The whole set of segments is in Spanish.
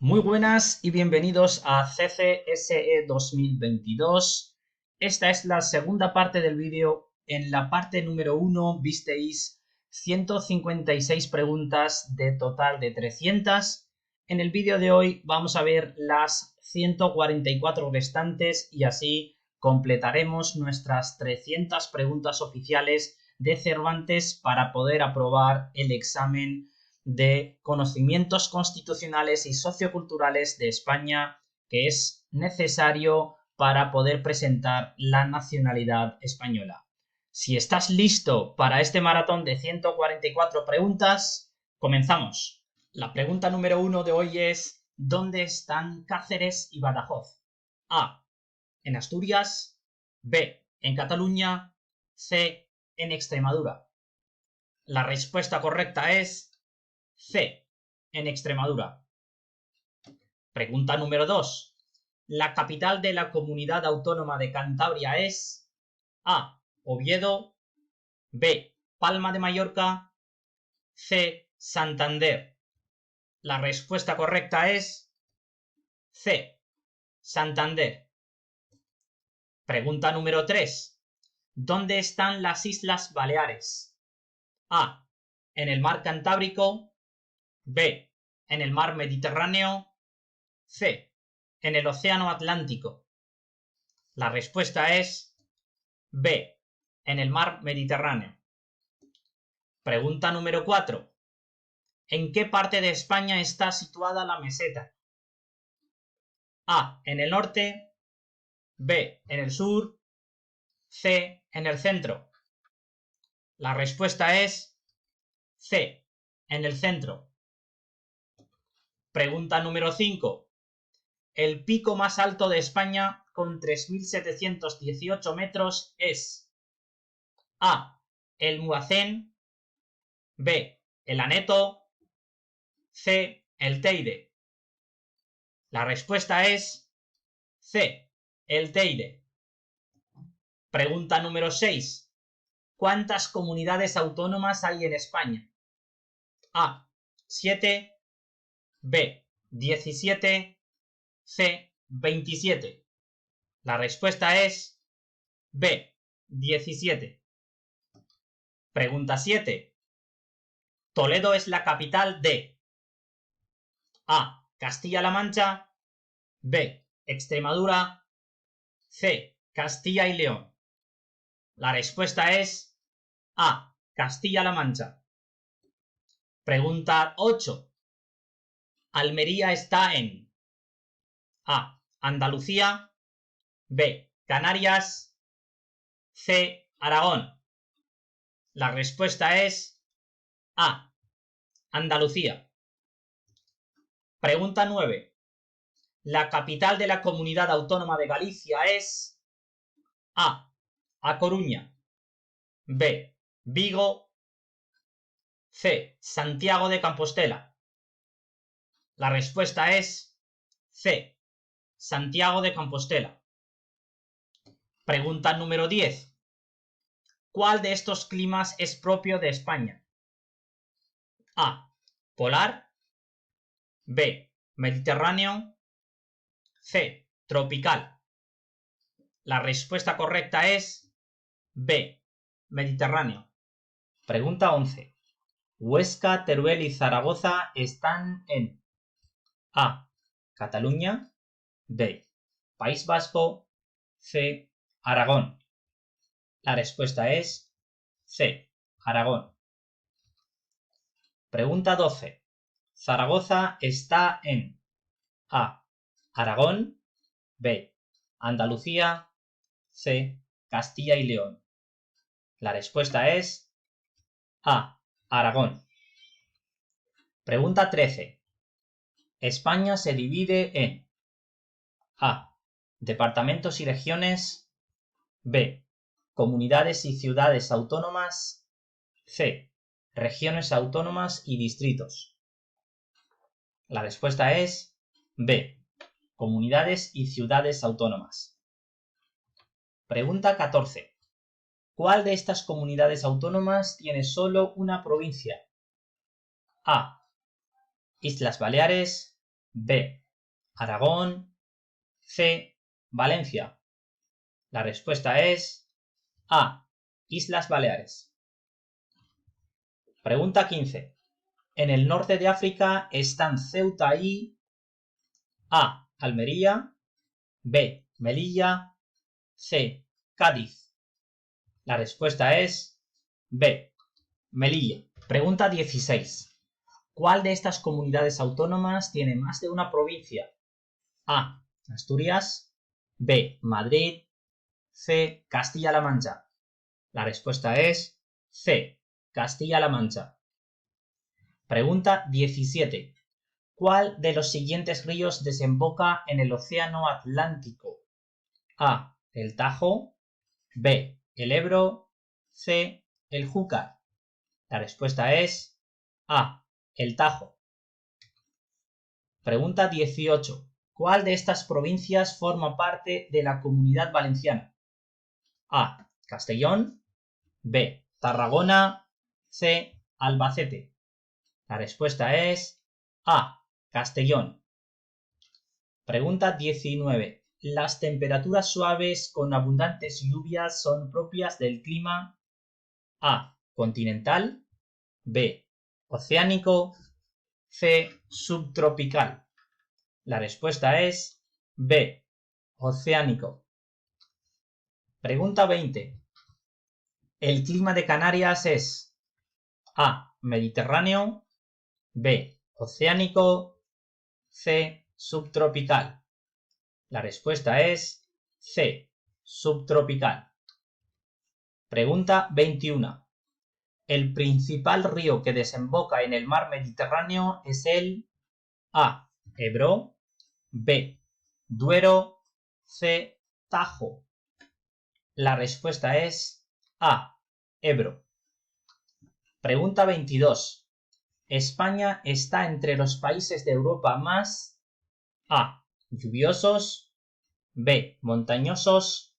Muy buenas y bienvenidos a CCSE 2022. Esta es la segunda parte del vídeo. En la parte número 1 visteis 156 preguntas de total de 300. En el vídeo de hoy vamos a ver las 144 restantes y así completaremos nuestras 300 preguntas oficiales de Cervantes para poder aprobar el examen de conocimientos constitucionales y socioculturales de España, que es necesario para poder presentar la nacionalidad española. Si estás listo para este maratón de 144 preguntas, comenzamos. La pregunta número 1 de hoy es: ¿dónde están Cáceres y Badajoz? A. En Asturias. B. En Cataluña. C. En Extremadura. La respuesta correcta es C. En Extremadura. Pregunta número 2. La capital de la Comunidad Autónoma de Cantabria es A. Oviedo. B. Palma de Mallorca. C. Santander. La respuesta correcta es C. Santander. Pregunta número 3. ¿Dónde están las Islas Baleares? A. En el mar Cantábrico. B. En el mar Mediterráneo. C. En el océano Atlántico. La respuesta es B. En el mar Mediterráneo. Pregunta número 4. ¿En qué parte de España está situada la meseta? A. En el norte. B. En el sur. C. En el centro. La respuesta es C. En el centro. Pregunta número 5. El pico más alto de España, con 3.718 metros, es A. El Muacén. B. El Aneto. C. El Teide. La respuesta es C. El Teide. Pregunta número 6. ¿Cuántas comunidades autónomas hay en España? A. 7. B. 17. C. 27. La respuesta es B. 17. Pregunta 7. Toledo es la capital de A. Castilla-La Mancha. B. Extremadura. C. Castilla y León. La respuesta es A. Castilla-La Mancha. Pregunta 8. Almería está en A. Andalucía. B. Canarias. C. Aragón. La respuesta es A. Andalucía. Pregunta 9. La capital de la Comunidad Autónoma de Galicia es A. A Coruña. B. Vigo. C. Santiago de Compostela. La respuesta es C. Santiago de Compostela. Pregunta número 10. ¿Cuál de estos climas es propio de España? A. Polar. B. Mediterráneo. C. Tropical. La respuesta correcta es B. Mediterráneo. Pregunta 11. Huesca, Teruel y Zaragoza están en A. Cataluña. B. País Vasco. C. Aragón. La respuesta es C. Aragón. Pregunta 12. Zaragoza está en A. Aragón. B. Andalucía. C. Castilla y León. La respuesta es A. Aragón. Pregunta 13. España se divide en A. Departamentos y regiones. B. Comunidades y ciudades autónomas. C. Regiones autónomas y distritos. La respuesta es B. Comunidades y ciudades autónomas. Pregunta 14. ¿Cuál de estas comunidades autónomas tiene solo una provincia? A. Islas Baleares. B. Aragón, C. Valencia. La respuesta es A. Islas Baleares. Pregunta 15. En el norte de África están Ceuta y A. Almería, B. Melilla, C. Cádiz. La respuesta es B. Melilla. Pregunta 16. ¿Cuál de estas comunidades autónomas tiene más de una provincia? A. Asturias, B. Madrid, C. Castilla-La Mancha. La respuesta es C. Castilla-La Mancha. Pregunta 17. ¿Cuál de los siguientes ríos desemboca en el Océano Atlántico? A. El Tajo, B. El Ebro, C. El Júcar. La respuesta es A. El Tajo. Pregunta 18. ¿Cuál de estas provincias forma parte de la Comunidad Valenciana? A. Castellón, B. Tarragona, C. Albacete. La respuesta es A. Castellón. Pregunta 19. ¿Las temperaturas suaves con abundantes lluvias son propias del clima A. Continental, B. Oceánico, C. Subtropical? La respuesta es B. Oceánico. Pregunta 20. El clima de Canarias es A. Mediterráneo, B. Oceánico, C. Subtropical. La respuesta es C. Subtropical. Pregunta 21. El principal río que desemboca en el mar Mediterráneo es el A. Ebro, B. Duero, C. Tajo. La respuesta es A. Ebro. Pregunta 22. España está entre los países de Europa más A. Lluviosos, B. Montañosos,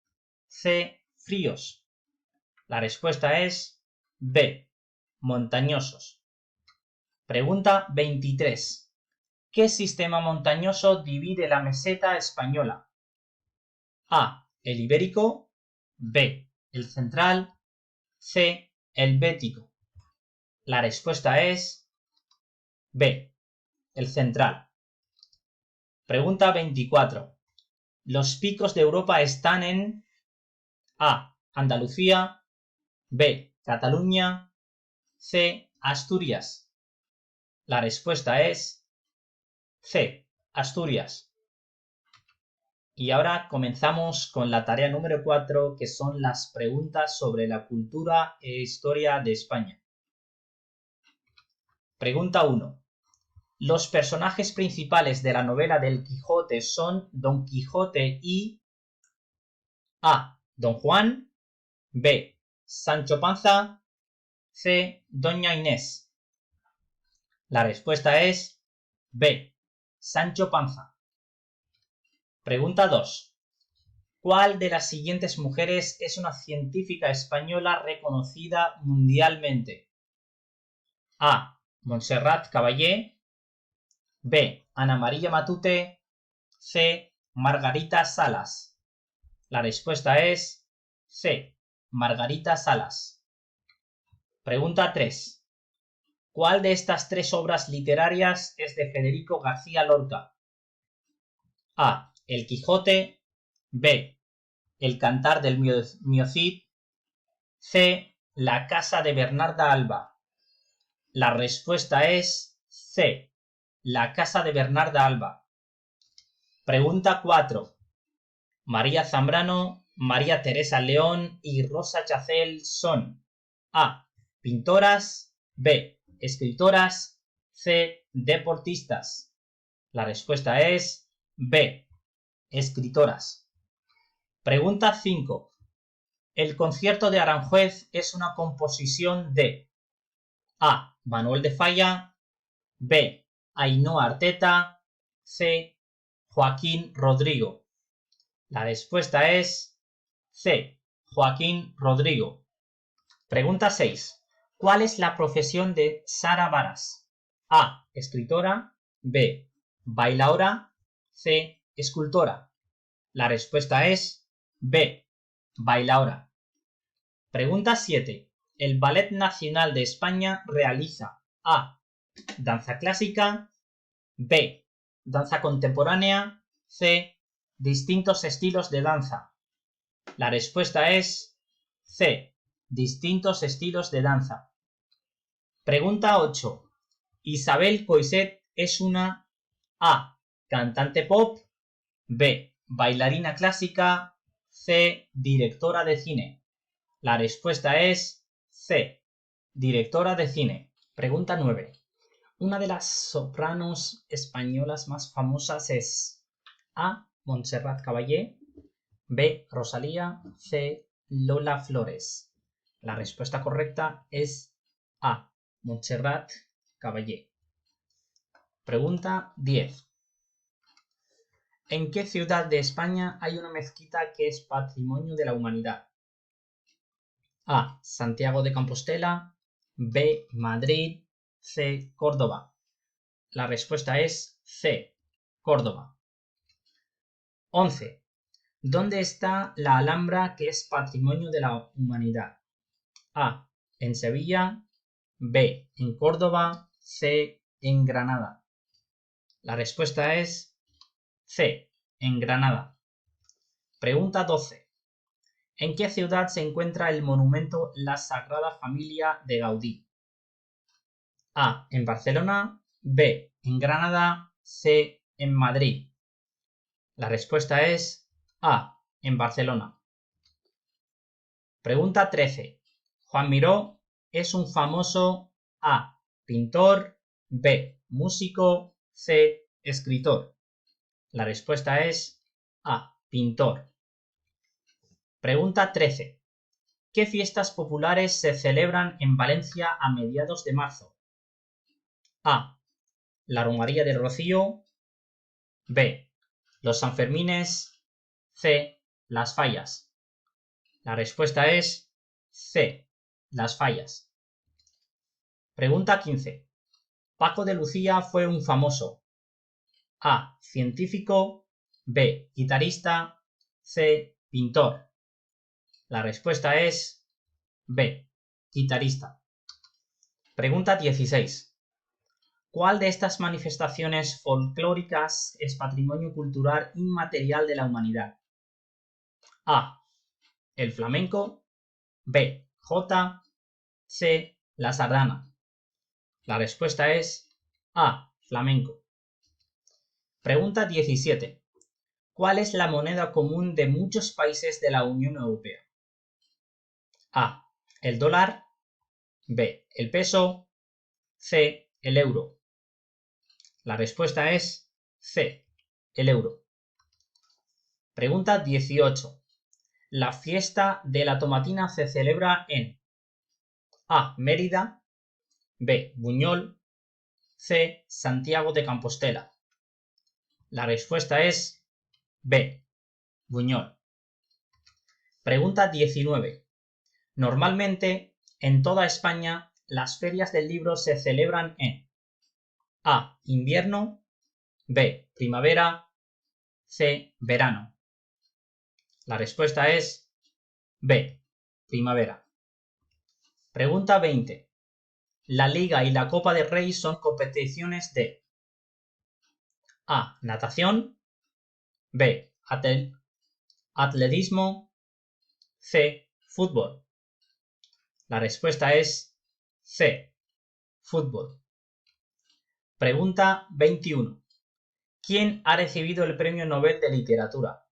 C. Fríos. La respuesta es B. Montañosos. Pregunta 23. ¿Qué sistema montañoso divide la meseta española? A. El ibérico, B. El central, C. El bético. La respuesta es B. El central. Pregunta 24. Los picos de Europa están en A. Andalucía, B. Cataluña, C. Asturias. La respuesta es C. Asturias. Y ahora comenzamos con la tarea número 4, que son las preguntas sobre la cultura e historia de España. Pregunta 1. Los personajes principales de la novela del Quijote son Don Quijote y A. Don Juan, B. Sancho Panza, C. Doña Inés. La respuesta es B. Sancho Panza. Pregunta 2. ¿Cuál de las siguientes mujeres es una científica española reconocida mundialmente? A. Montserrat Caballé, B. Ana María Matute, C. Margarita Salas. La respuesta es C. Margarita Salas. Pregunta 3. ¿Cuál de estas tres obras literarias es de Federico García Lorca? A. El Quijote, B. El Cantar del Miocid, C. La Casa de Bernarda Alba. La respuesta es C. La Casa de Bernarda Alba. Pregunta 4. María Zambrano, María Teresa León y Rosa Chacel son A. Pintoras, B. Escritoras, C. Deportistas. La respuesta es B. Escritoras. Pregunta 5. El concierto de Aranjuez es una composición de A. Manuel de Falla, B. Ainhoa Arteta, C. Joaquín Rodrigo. La respuesta es C. Joaquín Rodrigo. Pregunta 6. ¿Cuál es la profesión de Sara Baras? A. Escritora, B. bailaora, C, escultora. La respuesta es B, bailaora. Pregunta 7. El Ballet Nacional de España realiza A, danza clásica, B, danza contemporánea, C, distintos estilos de danza. La respuesta es C, distintos estilos de danza. Pregunta 8. Isabel Coixet es una A, cantante pop, B, bailarina clásica, C, directora de cine. La respuesta es C, directora de cine. Pregunta 9. Una de las sopranos españolas más famosas es A, Montserrat Caballé, B, Rosalía, C, Lola Flores. La respuesta correcta es A, Montserrat Caballé. Pregunta 10. ¿En qué ciudad de España hay una mezquita que es patrimonio de la humanidad? A, Santiago de Compostela, B, Madrid, C, Córdoba. La respuesta es C, Córdoba. 11. ¿Dónde está la Alhambra que es patrimonio de la humanidad? A, en Sevilla, B, en Córdoba, C, en Granada. La respuesta es C, en Granada. Pregunta 12. ¿En qué ciudad se encuentra el monumento La Sagrada Familia de Gaudí? A, en Barcelona, B, en Granada, C, en Madrid. La respuesta es A, en Barcelona. Pregunta 13. Juan Miró es un famoso A, pintor, B, músico, C, escritor. La respuesta es A, pintor. Pregunta 13. ¿Qué fiestas populares se celebran en Valencia a mediados de marzo? A, la Romaría del Rocío, B, los Sanfermines, C, las Fallas. La respuesta es C, las Fallas. Pregunta 15. Paco de Lucía fue un famoso A, científico, B, guitarrista, C, pintor. La respuesta es B, guitarrista. Pregunta 16. ¿Cuál de estas manifestaciones folclóricas es patrimonio cultural inmaterial de la humanidad? A, el flamenco, B, jota, C, la sardana. La respuesta es A, flamenco. Pregunta 17. ¿Cuál es la moneda común de muchos países de la Unión Europea? A, el dólar, B, el peso, C, el euro. La respuesta es C, el euro. Pregunta 18. La fiesta de la tomatina se celebra en A, Mérida, B, Buñol, C, Santiago de Compostela. La respuesta es B, Buñol. Pregunta 19. Normalmente, en toda España, las ferias del libro se celebran en A, invierno, B, primavera, C, verano. La respuesta es B, primavera. Pregunta 20. La Liga y la Copa del Rey son competiciones de A, natación, B, atletismo, C, fútbol. La respuesta es C, fútbol. Pregunta 21. ¿Quién ha recibido el Premio Nobel de Literatura?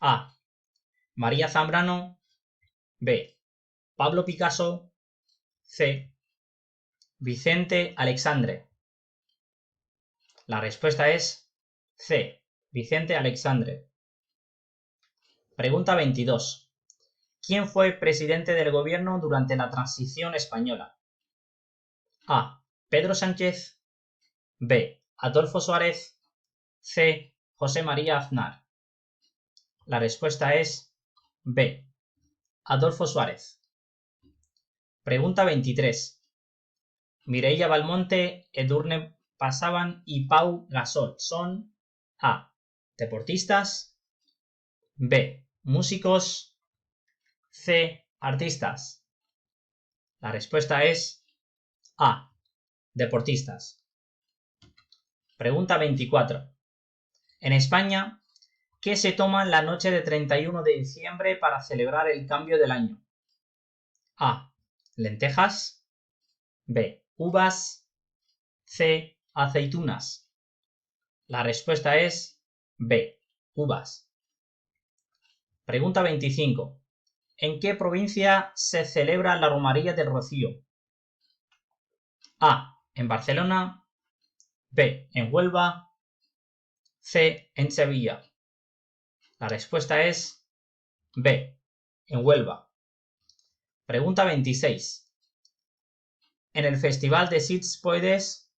A, María Zambrano, B, Pablo Picasso, C, Vicente Aleixandre. La respuesta es C, Vicente Aleixandre. Pregunta 22. ¿Quién fue presidente del gobierno durante la transición española? A, Pedro Sánchez, B, Adolfo Suárez, C, José María Aznar. La respuesta es B, Adolfo Suárez. Pregunta 23. Mireia Belmonte, Edurne Pasaban y Pau Gasol son A. Deportistas, B. Músicos, C. Artistas. La respuesta es A. Deportistas. Pregunta 24. En España, ¿qué se toma la noche de 31 de diciembre para celebrar el cambio del año? A. Lentejas, B. Uvas, C. Aceitunas. La respuesta es B. Uvas. Pregunta 25. ¿En qué provincia se celebra la Romaría del Rocío? A. En Barcelona, B. En Huelva, C. En Sevilla. La respuesta es B. En Huelva. Pregunta 26. En el Festival de Sitges puedes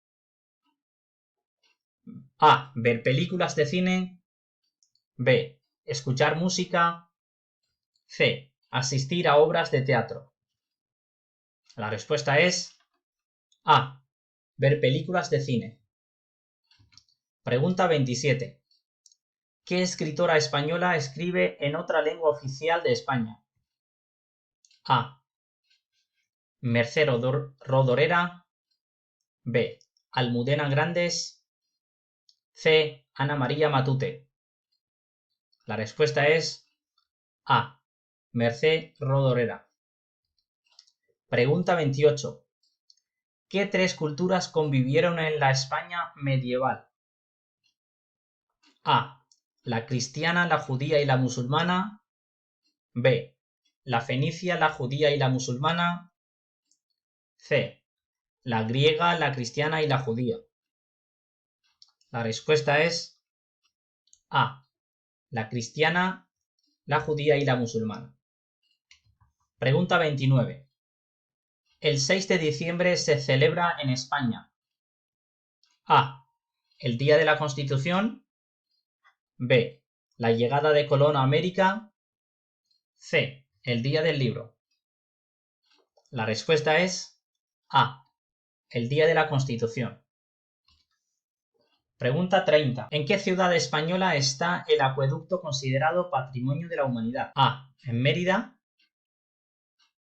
A. Ver películas de cine, B. Escuchar música, C. Asistir a obras de teatro. La respuesta es A. Ver películas de cine. Pregunta 27. ¿Qué escritora española escribe en otra lengua oficial de España? A. Mercè Rodoreda, B. Almudena Grandes, C. Ana María Matute. La respuesta es A. Mercè Rodoreda. Pregunta 28. ¿Qué tres culturas convivieron en la España medieval? A. La cristiana, la judía y la musulmana, B. La fenicia, la judía y la musulmana, C. La griega, la cristiana y la judía. La respuesta es A. La cristiana, la judía y la musulmana. Pregunta 29. El 6 de diciembre se celebra en España. A. El Día de la Constitución, B. La llegada de Colón a América, C. El Día del Libro. La respuesta es A. El Día de la Constitución. Pregunta 30. ¿En qué ciudad española está el acueducto considerado Patrimonio de la Humanidad? A. En Mérida,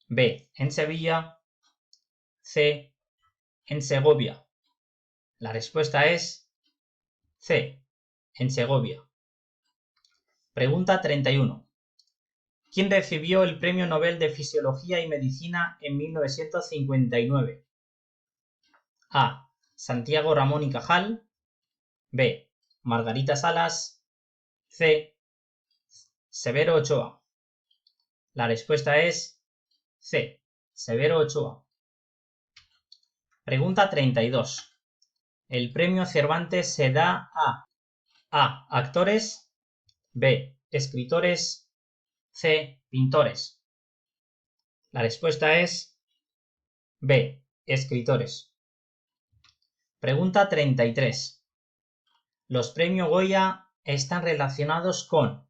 B. En Sevilla, C. En Segovia. La respuesta es C. En Segovia. Pregunta 31. ¿Quién recibió el Premio Nobel de Fisiología y Medicina en 1959? A. Santiago Ramón y Cajal, B. Margarita Salas, C. Severo Ochoa. La respuesta es C. Severo Ochoa. Pregunta 32. El premio Cervantes se da a. Actores, B. Escritores, C. Pintores. La respuesta es B. Escritores. Pregunta 33. Los premios Goya están relacionados con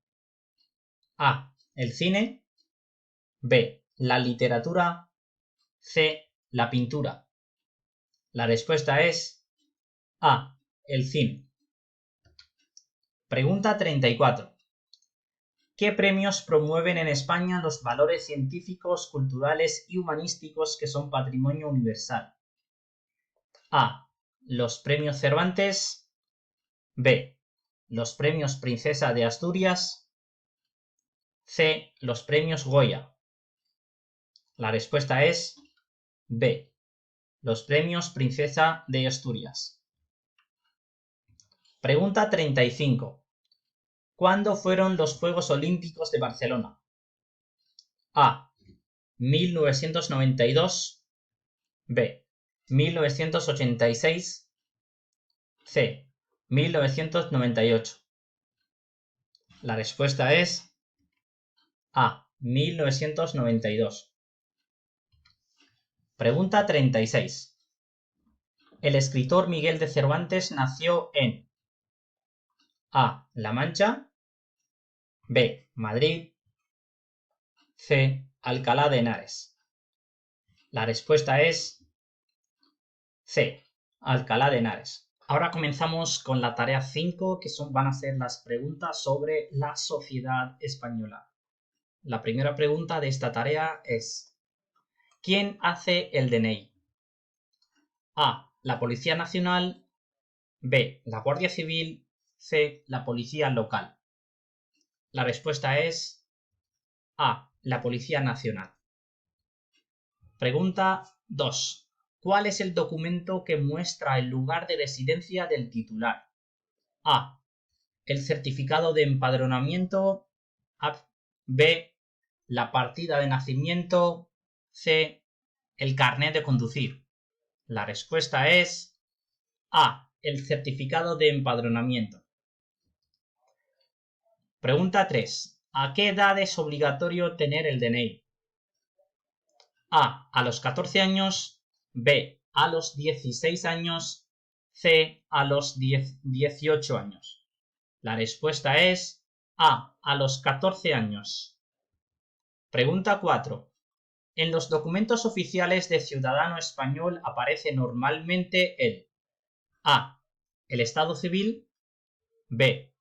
A. El cine, B. La literatura, C. La pintura. La respuesta es A. El cine. Pregunta 34. ¿Qué premios promueven en España los valores científicos, culturales y humanísticos que son patrimonio universal? A. Los premios Cervantes, B. Los premios Princesa de Asturias, C. Los premios Goya. La respuesta es B. Los premios Princesa de Asturias. Pregunta 35. ¿Cuándo fueron los Juegos Olímpicos de Barcelona? A. 1992, B. 1986, C. 1998. La respuesta es A. 1992. Pregunta 36. El escritor Miguel de Cervantes nació en A. La Mancha, B. Madrid, C. Alcalá de Henares. La respuesta es C. Alcalá de Henares. Ahora comenzamos con la tarea 5, que van a ser las preguntas sobre la sociedad española. La primera pregunta de esta tarea es: ¿quién hace el DNI? A. La Policía Nacional. B. La Guardia Civil. C. La Policía Local. La respuesta es A. La Policía Nacional. Pregunta 2. ¿Cuál es el documento que muestra el lugar de residencia del titular? A. El certificado de empadronamiento. B. La partida de nacimiento. C. El carnet de conducir. La respuesta es A. El certificado de empadronamiento. Pregunta 3. ¿A qué edad es obligatorio tener el DNI? A. A los 14 años. B. A los 16 años. C. A los 18 años. La respuesta es A. A los 14 años. Pregunta 4. En los documentos oficiales de ciudadano español aparece normalmente el A. El estado civil. B.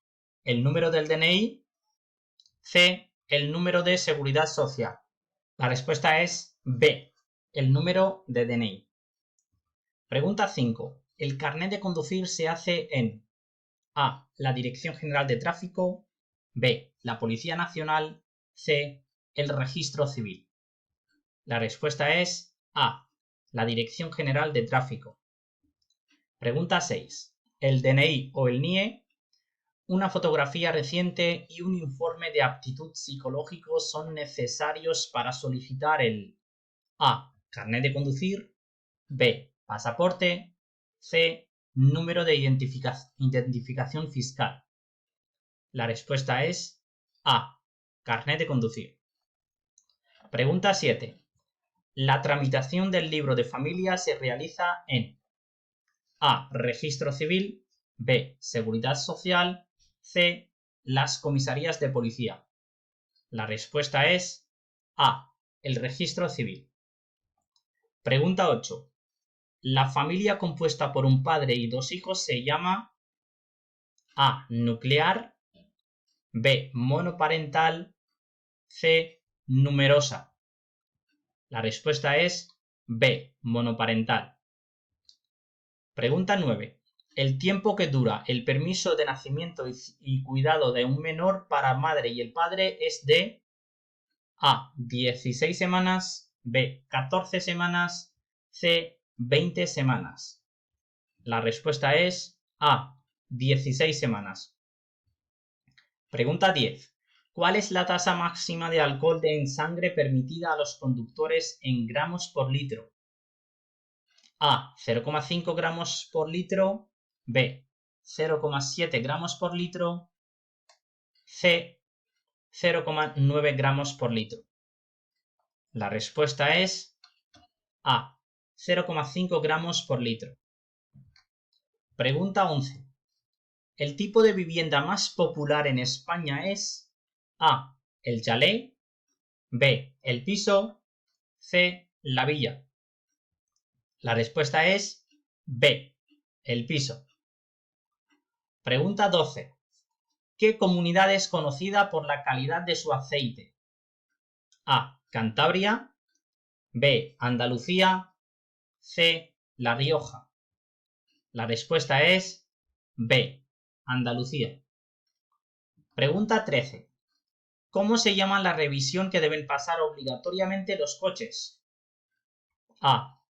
El número del DNI. C. El número de seguridad social. La respuesta es B. El número de DNI. Pregunta 5. El carnet de conducir se hace en A. La Dirección General de Tráfico. B. La Policía Nacional. C. El Registro Civil. La respuesta es A. La Dirección General de Tráfico. Pregunta 6. El DNI o el NIE, una fotografía reciente y un informe de aptitud psicológico son necesarios para solicitar el A. Carnet de conducir. B. Pasaporte. C. Número de identificación fiscal. La respuesta es A. Carnet de conducir. Pregunta 7. La tramitación del libro de familia se realiza en A. Registro civil. B. Seguridad social. C. Las comisarías de policía. La respuesta es A. El registro civil. Pregunta 8. La familia compuesta por un padre y dos hijos se llama A. Nuclear. B. Monoparental. C. Numerosa. La respuesta es B. Monoparental. Pregunta 9. El tiempo que dura el permiso de nacimiento y cuidado de un menor para madre y el padre es de A. 16 semanas. B. 14 semanas. C. 20 semanas. La respuesta es A. 16 semanas. Pregunta 10. ¿Cuál es la tasa máxima de alcohol en sangre permitida a los conductores en gramos por litro? A. 0,5 gramos por litro. B. 0,7 gramos por litro. C. 0,9 gramos por litro. La respuesta es A. 0,5 gramos por litro. Pregunta 11. El tipo de vivienda más popular en España es A. El chalet. B. El piso. C. La villa. La respuesta es B. El piso. Pregunta 12. ¿Qué comunidad es conocida por la calidad de su aceite? A. Cantabria. B. Andalucía. C. La Rioja. La respuesta es B. Andalucía. Pregunta 13. ¿Cómo se llama la revisión que deben pasar obligatoriamente los coches? A.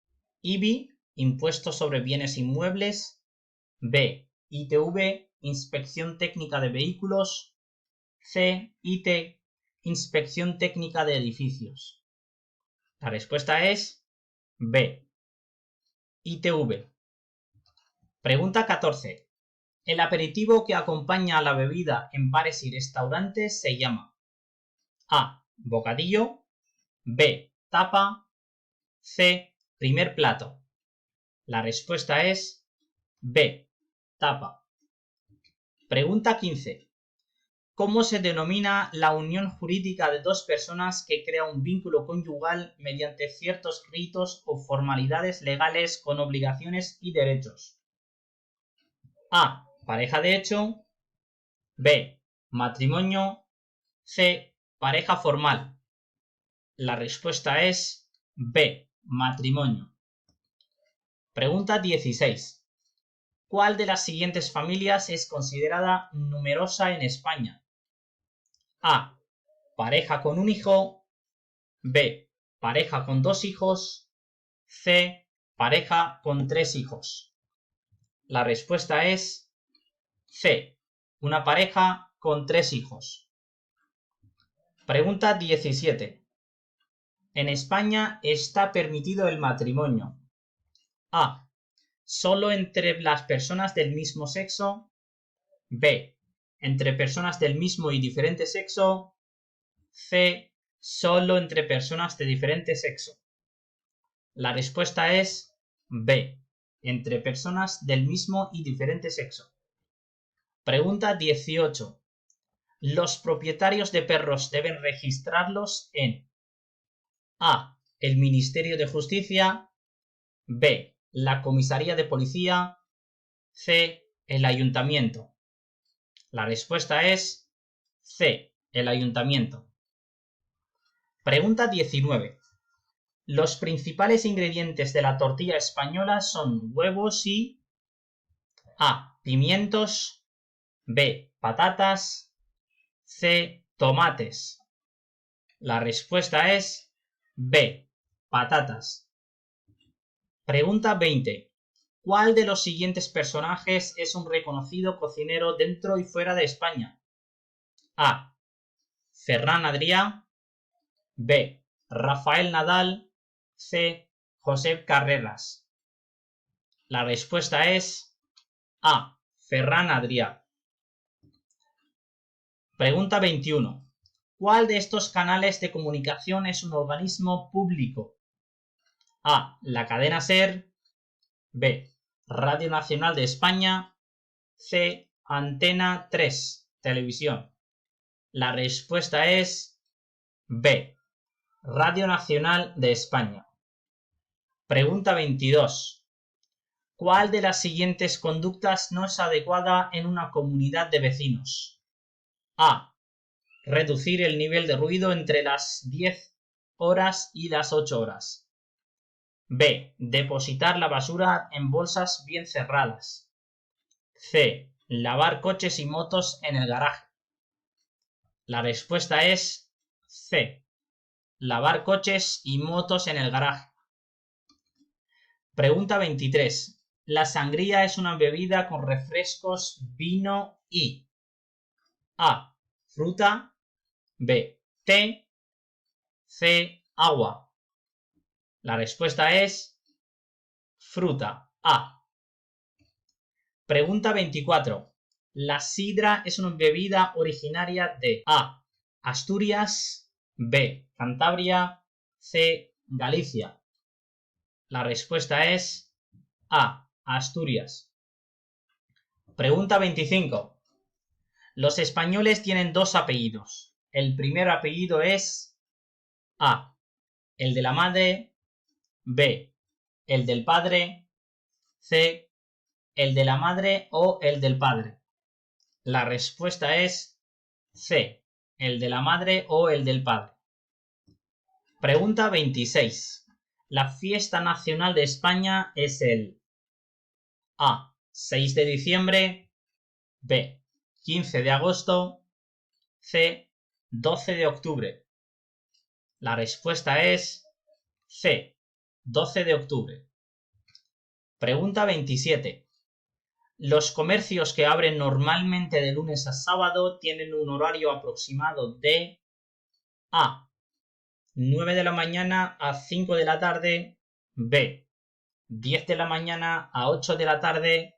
IBI, Impuesto sobre Bienes Inmuebles. B. ITV, Inspección Técnica de Vehículos. C. IT, Inspección Técnica de Edificios. La respuesta es B. ITV. Pregunta 14. El aperitivo que acompaña a la bebida en bares y restaurantes se llama A. Bocadillo. B. Tapa. C. Primer plato. La respuesta es B. Tapa. Pregunta 15. ¿Cómo se denomina la unión jurídica de dos personas que crea un vínculo conyugal mediante ciertos ritos o formalidades legales con obligaciones y derechos? A. Pareja de hecho. B. Matrimonio. C. Pareja formal. La respuesta es B. Matrimonio. Pregunta 16. ¿Cuál de las siguientes familias es considerada numerosa en España? A. Pareja con un hijo. B. Pareja con 2 hijos. C. Pareja con 3 hijos. La respuesta es C. Una pareja con 3 hijos. Pregunta 17. En España está permitido el matrimonio. A. Solo entre las personas del mismo sexo. B. Entre personas del mismo y diferente sexo. C. Solo entre personas de diferente sexo. La respuesta es B. Entre personas del mismo y diferente sexo. Pregunta 18. Los propietarios de perros deben registrarlos en A. El Ministerio de Justicia. B. La Comisaría de Policía. C. El Ayuntamiento. La respuesta es C. El Ayuntamiento. Pregunta 19. Los principales ingredientes de la tortilla española son huevos y A. Pimientos. B. Patatas. C. Tomates. La respuesta es B. Patatas. Pregunta 20. ¿Cuál de los siguientes personajes es un reconocido cocinero dentro y fuera de España? A. Ferran Adrià. B. Rafael Nadal. C. Josep Carreras. La respuesta es A. Ferran Adrià. Pregunta 21. ¿Cuál de estos canales de comunicación es un organismo público? A. La cadena SER. B. Radio Nacional de España. C. Antena 3. Televisión. La respuesta es B. Radio Nacional de España. Pregunta 22. ¿Cuál de las siguientes conductas no es adecuada en una comunidad de vecinos? A. Reducir el nivel de ruido entre las 10 horas y las 8 horas. B. Depositar la basura en bolsas bien cerradas. C. Lavar coches y motos en el garaje. La respuesta es C. Lavar coches y motos en el garaje. Pregunta 23. La sangría es una bebida con refrescos, vino y A. Fruta. B. Té. C. Agua. La respuesta es fruta. A. Pregunta 24. La sidra es una bebida originaria de A. Asturias. B. Cantabria. C. Galicia. La respuesta es A. Asturias. Pregunta 25. Los españoles tienen 2 apellidos. El primer apellido es A. El de la madre. B. El del padre. C. El de la madre o el del padre. La respuesta es C. El de la madre o el del padre. Pregunta 26. La fiesta nacional de España es el A. 6 de diciembre. B. 15 de agosto. C. 12 de octubre. La respuesta es C. 12 de octubre. Pregunta 27. Los comercios que abren normalmente de lunes a sábado tienen un horario aproximado de A. 9 de la mañana a 5 de la tarde. B. 10 de la mañana a 8 de la tarde.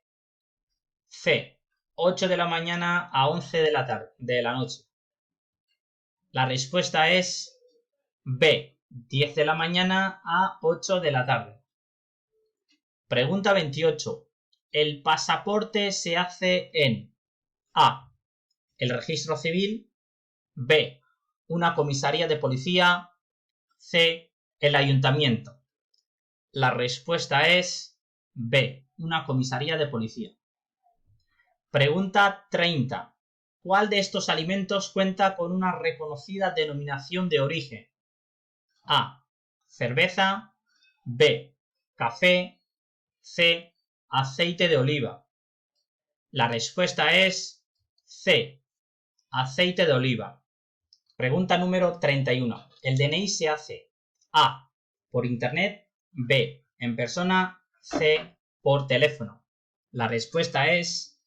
C. 8 de la mañana a 11 de la noche. La respuesta es B. 10 de la mañana a 8 de la tarde. Pregunta 28. El pasaporte se hace en A. El registro civil. B. Una comisaría de policía. C. El ayuntamiento. La respuesta es B. Una comisaría de policía. Pregunta 30. ¿Cuál de estos alimentos cuenta con una reconocida denominación de origen? A. Cerveza. B. Café. C. Aceite de oliva. La respuesta es C. Aceite de oliva. Pregunta número 31. ¿El DNI se hace A. por internet, B. en persona, C. por teléfono? La respuesta es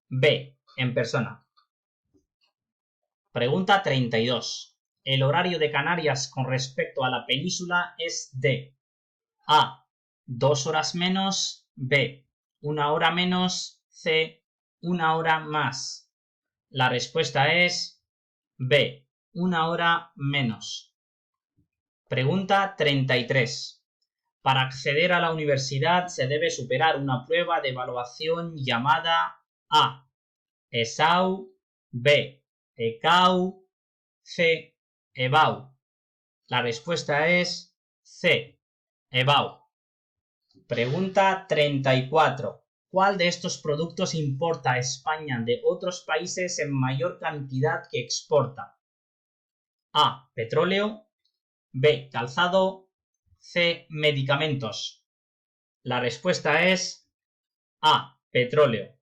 B. en persona. Pregunta 32. El horario de Canarias con respecto a la península es de A. 2 horas menos, B. 1 hora menos, C. 1 hora más. La respuesta es B. 1 hora menos. Pregunta 33. Para acceder a la universidad se debe superar una prueba de evaluación llamada A. ESAU, B. ECAU, C. EBAU. La respuesta es C. EBAU. Pregunta 34. ¿Cuál de estos productos importa a España de otros países en mayor cantidad que exporta? A. Petróleo. B. Calzado. C. Medicamentos. La respuesta es A. Petróleo.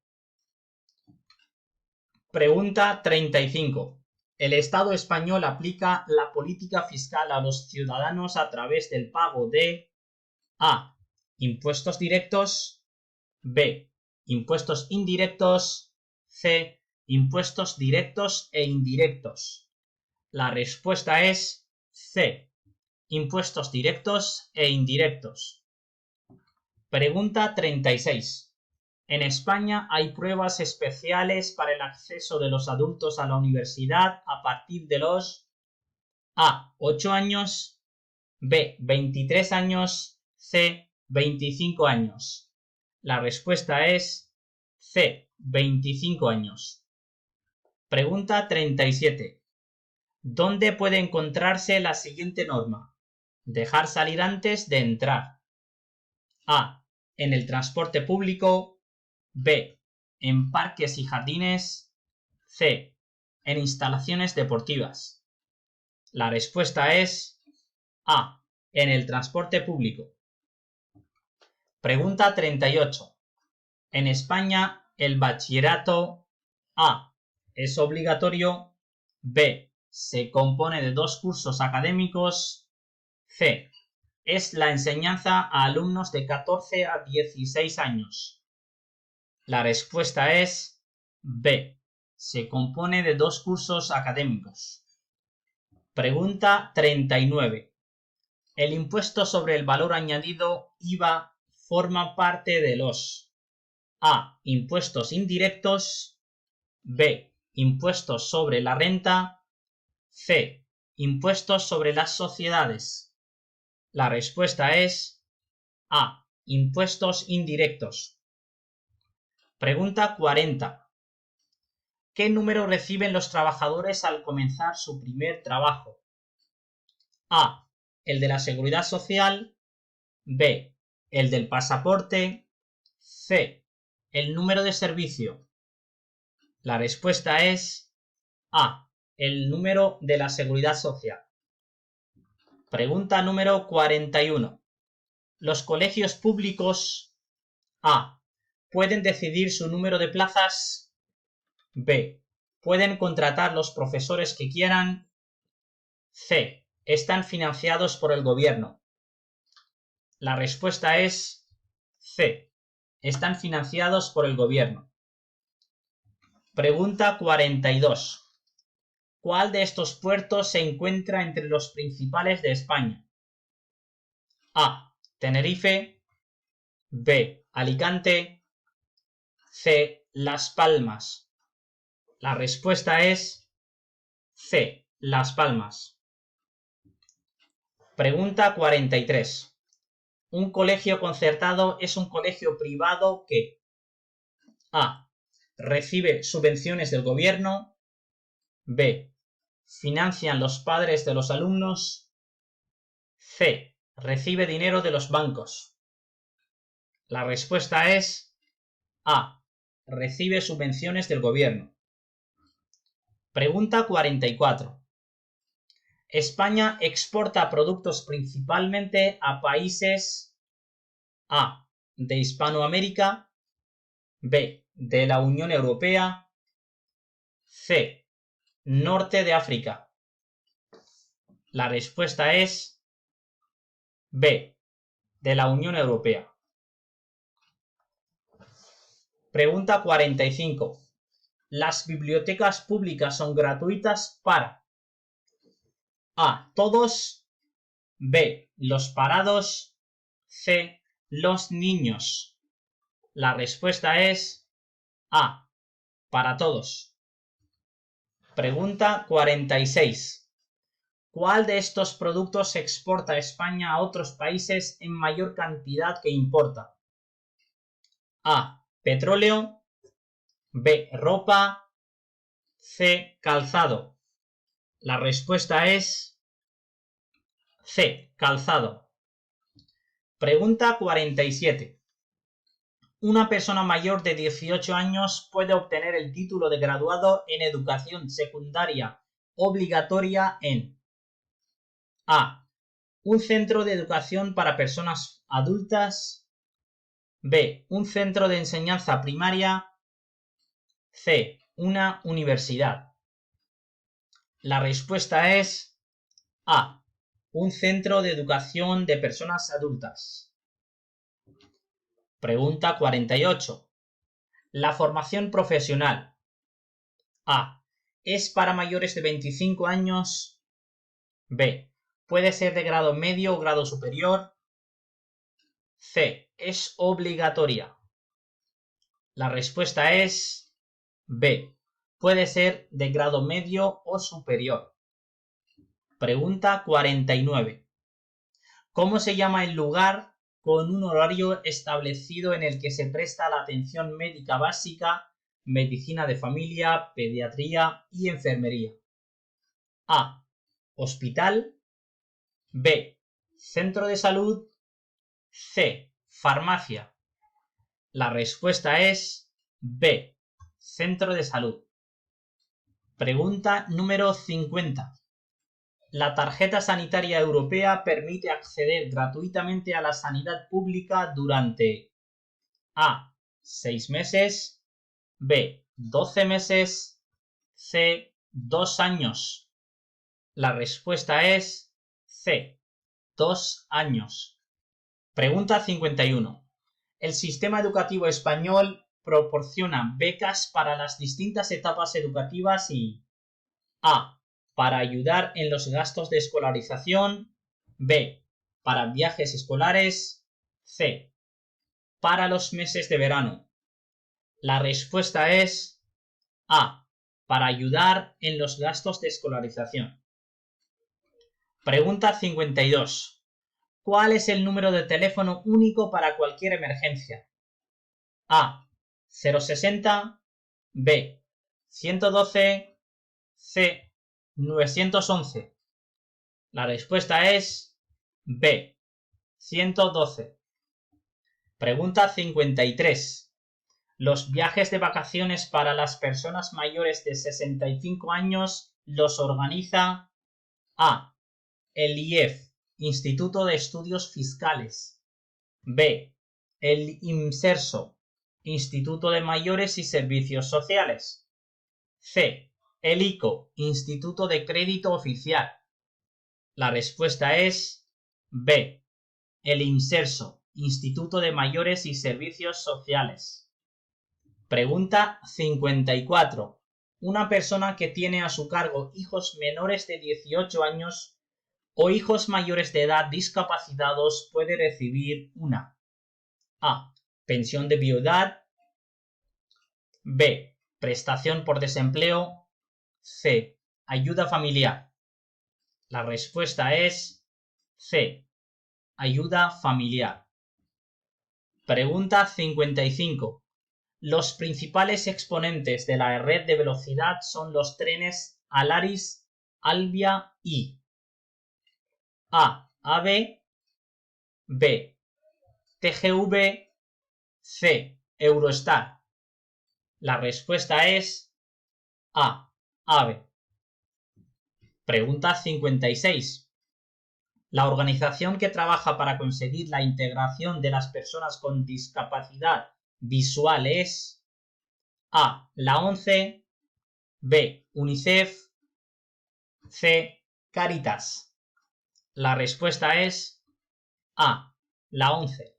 Pregunta 35. El Estado español aplica la política fiscal a los ciudadanos a través del pago de A. Impuestos directos. B. Impuestos indirectos. C. Impuestos directos e indirectos. La respuesta es C. Impuestos directos e indirectos. Pregunta 36. En España hay pruebas especiales para el acceso de los adultos a la universidad a partir de los A. 8 años, B. 23 años, C. 25 años. La respuesta es C. 25 años. Pregunta 37. ¿Dónde puede encontrarse la siguiente norma? Dejar salir antes de entrar. A. En el transporte público. B. En parques y jardines. C. En instalaciones deportivas. La respuesta es A. En el transporte público. Pregunta 38. En España, el bachillerato A. es obligatorio. B. se compone de 2 cursos académicos. C. es la enseñanza a alumnos de 14 a 16 años. La respuesta es B. se compone de 2 cursos académicos. Pregunta 39. El impuesto sobre el valor añadido IVA forma parte de los A. impuestos indirectos. B. impuestos sobre la renta. C. impuestos sobre las sociedades. La respuesta es A. impuestos indirectos. Pregunta 40. ¿Qué número reciben los trabajadores al comenzar su primer trabajo? A. el de la seguridad social. B. el del pasaporte. C. el número de servicio. La respuesta es A. el número de la seguridad social. Pregunta número 41. Los colegios públicos A. pueden decidir su número de plazas. B. pueden contratar los profesores que quieran. C. están financiados por el gobierno. La respuesta es C. están financiados por el gobierno. Pregunta 42. ¿Cuál de estos puertos se encuentra entre los principales de España? A. Tenerife. B. Alicante. C. Las Palmas. La respuesta es C. Las Palmas. Pregunta 43. Un colegio concertado es un colegio privado que A. recibe subvenciones del gobierno. B. financian los padres de los alumnos. C. recibe dinero de los bancos. La respuesta es A. recibe subvenciones del gobierno. Pregunta 44. España exporta productos principalmente a países A. de Hispanoamérica, B. de la Unión Europea, C. norte de África. La respuesta es B. de la Unión Europea. Pregunta 45. Las bibliotecas públicas son gratuitas para A. todos, B. los parados, C. los niños. La respuesta es A. para todos. Pregunta 46. ¿Cuál de estos productos exporta España a otros países en mayor cantidad que importa? A. petróleo, B. ropa, C. calzado. La respuesta es C. calzado. Pregunta 47. Una persona mayor de 18 años puede obtener el título de graduado en educación secundaria obligatoria en A. un centro de educación para personas adultas, B. un centro de enseñanza primaria, C. una universidad. La respuesta es A. un centro de educación de personas adultas. Pregunta 48. La formación profesional. A. ¿es para mayores de 25 años? B. ¿puede ser de grado medio o grado superior? C. ¿es obligatoria? La respuesta es B. Puede ser de grado medio o superior. Pregunta 49. ¿Cómo se llama el lugar con un horario establecido en el que se presta la atención médica básica, medicina de familia, pediatría y enfermería? A. hospital, B. centro de salud, C. farmacia. La respuesta es B. centro de salud. Pregunta número 50. La tarjeta sanitaria europea permite acceder gratuitamente a la sanidad pública durante A. 6 meses, B. 12 meses, C. 2 años. La respuesta es C. 2 años. Pregunta 51. El sistema educativo español proporciona becas para las distintas etapas educativas y A. para ayudar en los gastos de escolarización, B. para viajes escolares, C. para los meses de verano. La respuesta es A. para ayudar en los gastos de escolarización. Pregunta 52. ¿Cuál es el número de teléfono único para cualquier emergencia? A. 060, B. 112, C. 911. La respuesta es B. 112. Pregunta 53. Los viajes de vacaciones para las personas mayores de 65 años los organiza A. el IEF, Instituto de Estudios Fiscales, B. el IMSERSO, Instituto de Mayores y Servicios Sociales, C. el ICO, Instituto de Crédito Oficial. La respuesta es B. el IMSERSO, Instituto de Mayores y Servicios Sociales. Pregunta 54. Una persona que tiene a su cargo hijos menores de 18 años o hijos mayores de edad discapacitados puede recibir una A. pensión de viudedad, B. prestación por desempleo, C. ayuda familiar. La respuesta es C. ayuda familiar. Pregunta 55. Los principales exponentes de la red de velocidad son los trenes Alaris, Albia y A. AVE, B. TGV, C. Eurostar. La respuesta es A. Ave. Pregunta 56. La organización que trabaja para conseguir la integración de las personas con discapacidad visual es A. La ONCE, B. UNICEF, C. Cáritas. La respuesta es A. La ONCE.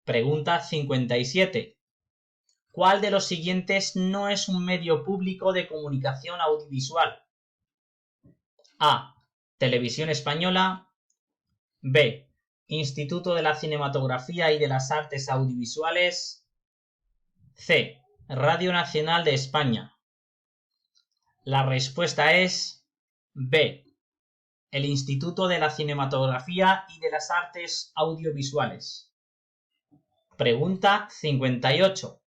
Pregunta 57. ¿Cuál de los siguientes no es un medio público de comunicación audiovisual? A. Televisión Española, B. Instituto de la Cinematografía y de las Artes Audiovisuales, C. Radio Nacional de España. La respuesta es B. El Instituto de la Cinematografía y de las Artes Audiovisuales. Pregunta 58.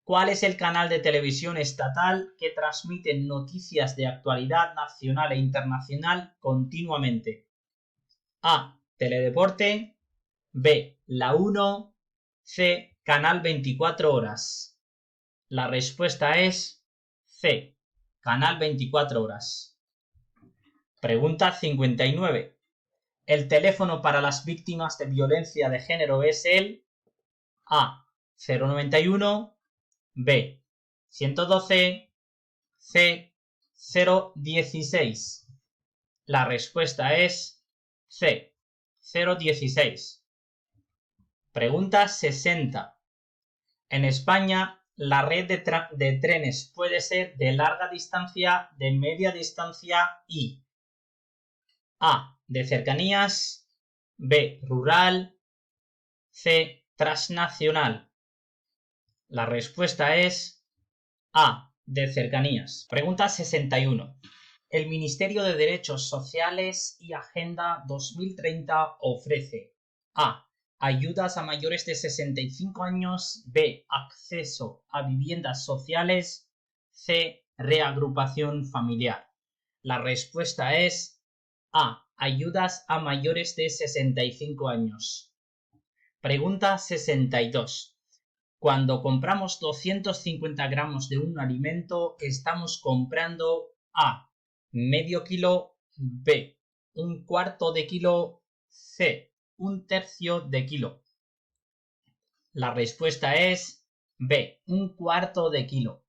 ¿Cuál es el canal de televisión estatal que transmite noticias de actualidad nacional e internacional continuamente? A. Teledeporte, B. La 1, C. Canal 24 horas. La respuesta es C. Canal 24 horas. Pregunta 59. El teléfono para las víctimas de violencia de género es el A. 091, B. 112, C. 016. La respuesta es C. 016. Pregunta 60. En España, la red de trenes puede ser de larga distancia, de media distancia y A. De cercanías, B. Rural, C. Transnacional. La respuesta es A. De cercanías. Pregunta 61. El Ministerio de Derechos Sociales y Agenda 2030 ofrece A. Ayudas a mayores de 65 años, B. Acceso a viviendas sociales, C. Reagrupación familiar. La respuesta es A. Ayudas a mayores de 65 años. Pregunta 62. Cuando compramos 250 gramos de un alimento, estamos comprando A. Medio kilo, B. Un cuarto de kilo, C. Un tercio de kilo. La respuesta es B. Un cuarto de kilo.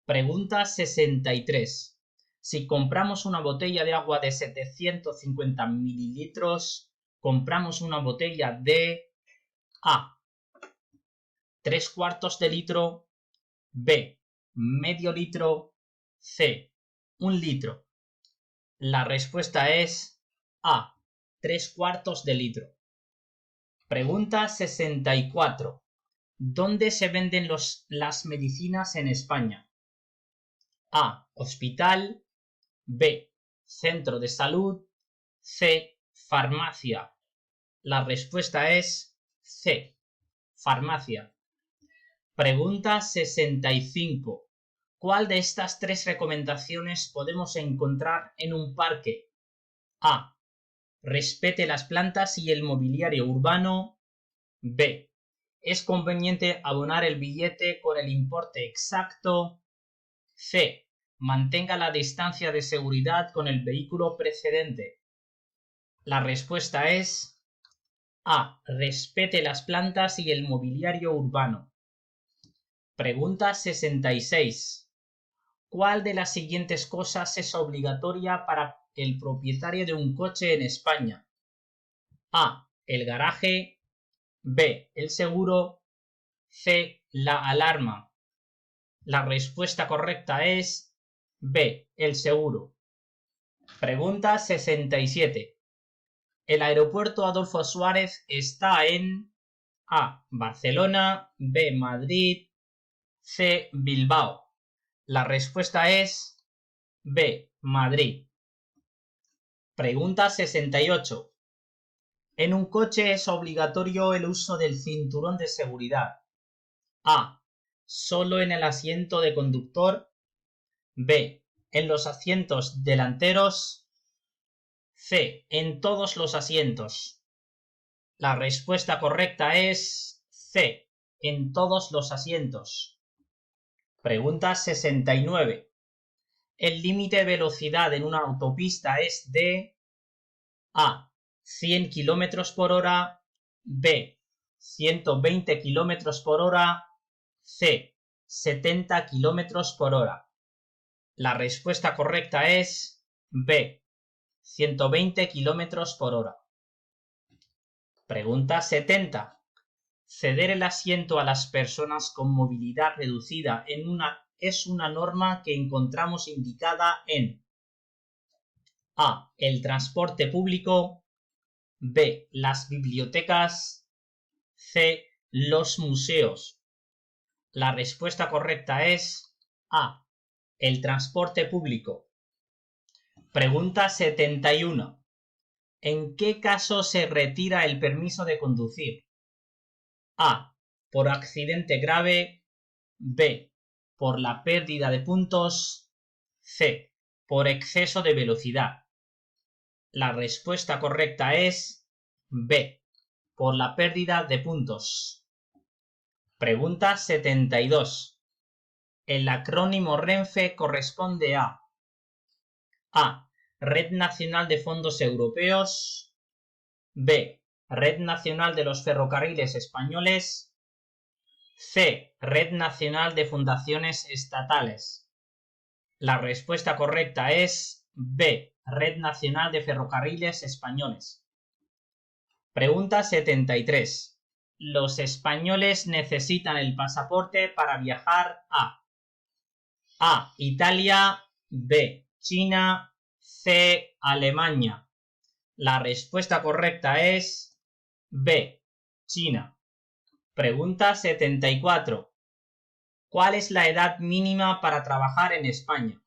Pregunta 63. Si compramos una botella de agua de 750 mililitros, compramos una botella de A. 3 cuartos de litro, B. Medio litro, C. 1 litro. La respuesta es A. 3 cuartos de litro. Pregunta 64. ¿Dónde se venden las medicinas en España? A. Hospital, B. Centro de salud, C. Farmacia. La respuesta es C. Farmacia. Pregunta 65. ¿Cuál de estas tres recomendaciones podemos encontrar en un parque? A. Respete las plantas y el mobiliario urbano. B. Es conveniente abonar el billete con el importe exacto. C. Mantenga la distancia de seguridad con el vehículo precedente. La respuesta es A. Respete las plantas y el mobiliario urbano. Pregunta 66. ¿Cuál de las siguientes cosas es obligatoria para el propietario de un coche en España? A. El garaje, B. El seguro, C. La alarma. La respuesta correcta es B. El seguro. Pregunta 67. El aeropuerto Adolfo Suárez está en A. Barcelona, B. Madrid, C. Bilbao. La respuesta es B. Madrid. Pregunta 68. En un coche es obligatorio el uso del cinturón de seguridad. A. Solo en el asiento de conductor. B. En los asientos delanteros. C. En todos los asientos. La respuesta correcta es C. en todos los asientos. Pregunta 69. El límite de velocidad en una autopista es de A. 100 km por hora, B. 120 km por hora, C. 70 km por hora. La respuesta correcta es B. 120 km por hora. Pregunta 70. Ceder el asiento a las personas con movilidad reducida es una norma que encontramos indicada en A. El transporte público, B. Las bibliotecas, C. Los museos. La respuesta correcta es A. El transporte público. Pregunta 71. ¿En qué caso se retira el permiso de conducir? A. Por accidente grave, B. Por la pérdida de puntos, C. Por exceso de velocidad. La respuesta correcta es B. Por la pérdida de puntos. Pregunta 72. El acrónimo Renfe corresponde a A. Red Nacional de Fondos Europeos, B. Red Nacional de los Ferrocarriles Españoles, C. Red Nacional de Fundaciones Estatales. La respuesta correcta es B. Red Nacional de Ferrocarriles Españoles. Pregunta 73. Los españoles necesitan el pasaporte para viajar a A. Italia, B. China, C. Alemania. La respuesta correcta es B. China. Pregunta 74. ¿Cuál es la edad mínima para trabajar en España?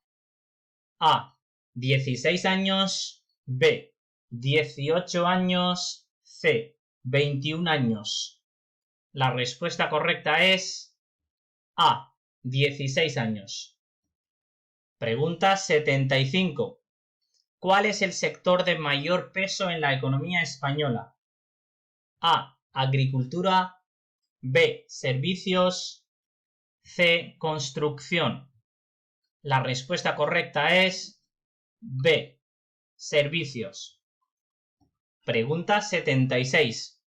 A. 16 años, B. 18 años, C. 21 años. La respuesta correcta es A. 16 años. Pregunta 75. ¿Cuál es el sector de mayor peso en la economía española? A. Agricultura, B. Servicios, C. Construcción. La respuesta correcta es B. Servicios. Pregunta 76.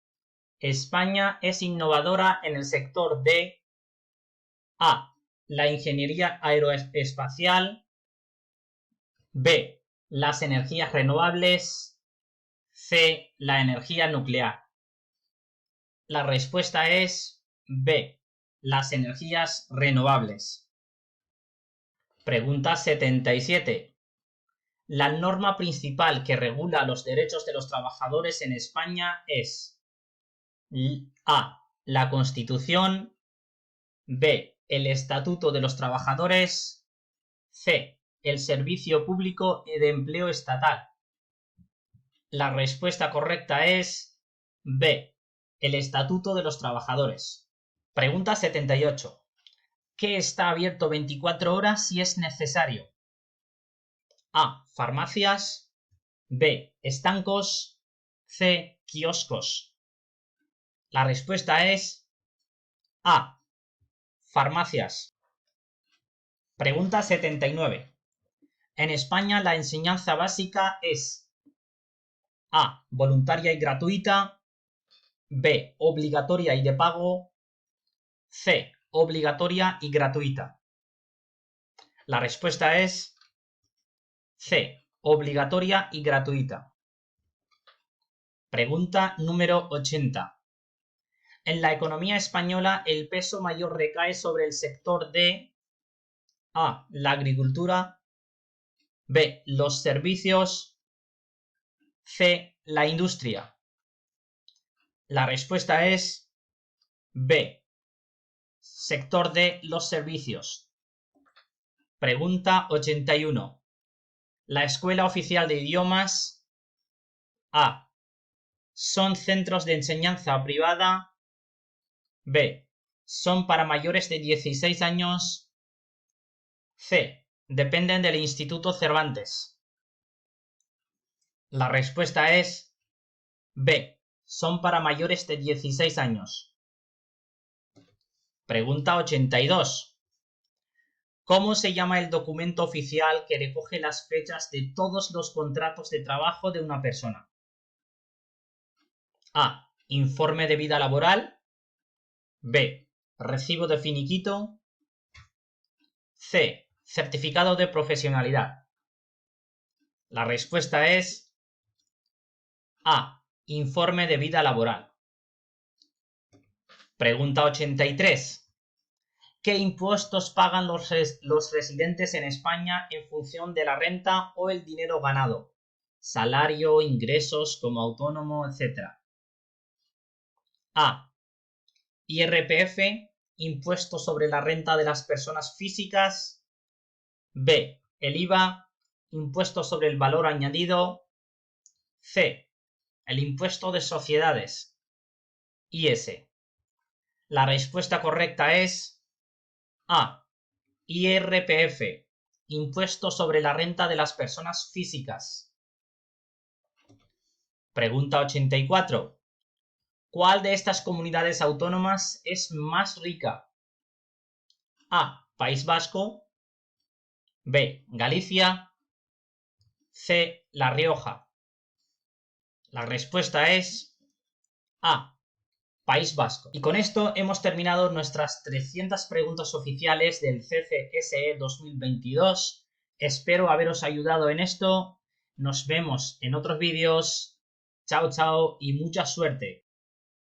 España es innovadora en el sector de A. La ingeniería aeroespacial, B. Las energías renovables, C. La energía nuclear. La respuesta es B. Las energías renovables. Pregunta 77. La norma principal que regula los derechos de los trabajadores en España es A. La Constitución, B. El Estatuto de los Trabajadores, C. El Servicio Público de Empleo Estatal. La respuesta correcta es B. El Estatuto de los Trabajadores. Pregunta 78. ¿Qué está abierto 24 horas si es necesario? A. Farmacias, B. Estancos, C. Kioscos. La respuesta es A. Farmacias. Pregunta 79. En España la enseñanza básica es A. Voluntaria y gratuita, B. Obligatoria y de pago, C. Obligatoria y gratuita. La respuesta es C. Obligatoria y gratuita. Pregunta número 80. En la economía española el peso mayor recae sobre el sector de A. La agricultura, B. Los servicios, C. La industria. La respuesta es B. Sector de los servicios. Pregunta 81. La Escuela Oficial de Idiomas A. Son centros de enseñanza privada, B. Son para mayores de 16 años, C. Dependen del Instituto Cervantes. La respuesta es B. Son para mayores de 16 años. Pregunta 82. ¿Cómo se llama el documento oficial que recoge las fechas de todos los contratos de trabajo de una persona? A. Informe de vida laboral. B. Recibo de finiquito. C. Certificado de profesionalidad. La respuesta es A. Informe de vida laboral. Pregunta 83. ¿Qué impuestos pagan los residentes en España en función de la renta o el dinero ganado? Salario, ingresos como autónomo, etc. A. IRPF, impuesto sobre la renta de las personas físicas. B. El IVA, impuesto sobre el valor añadido. C. El impuesto de sociedades. IS. La respuesta correcta es A. IRPF, impuesto sobre la renta de las personas físicas. Pregunta 84. ¿Cuál de estas comunidades autónomas es más rica? A. País Vasco. B. Galicia. C. La Rioja. La respuesta es A. País Vasco. Y con esto hemos terminado nuestras 300 preguntas oficiales del CCSE 2022. Espero haberos ayudado en esto. Nos vemos en otros vídeos. Chao, chao y mucha suerte.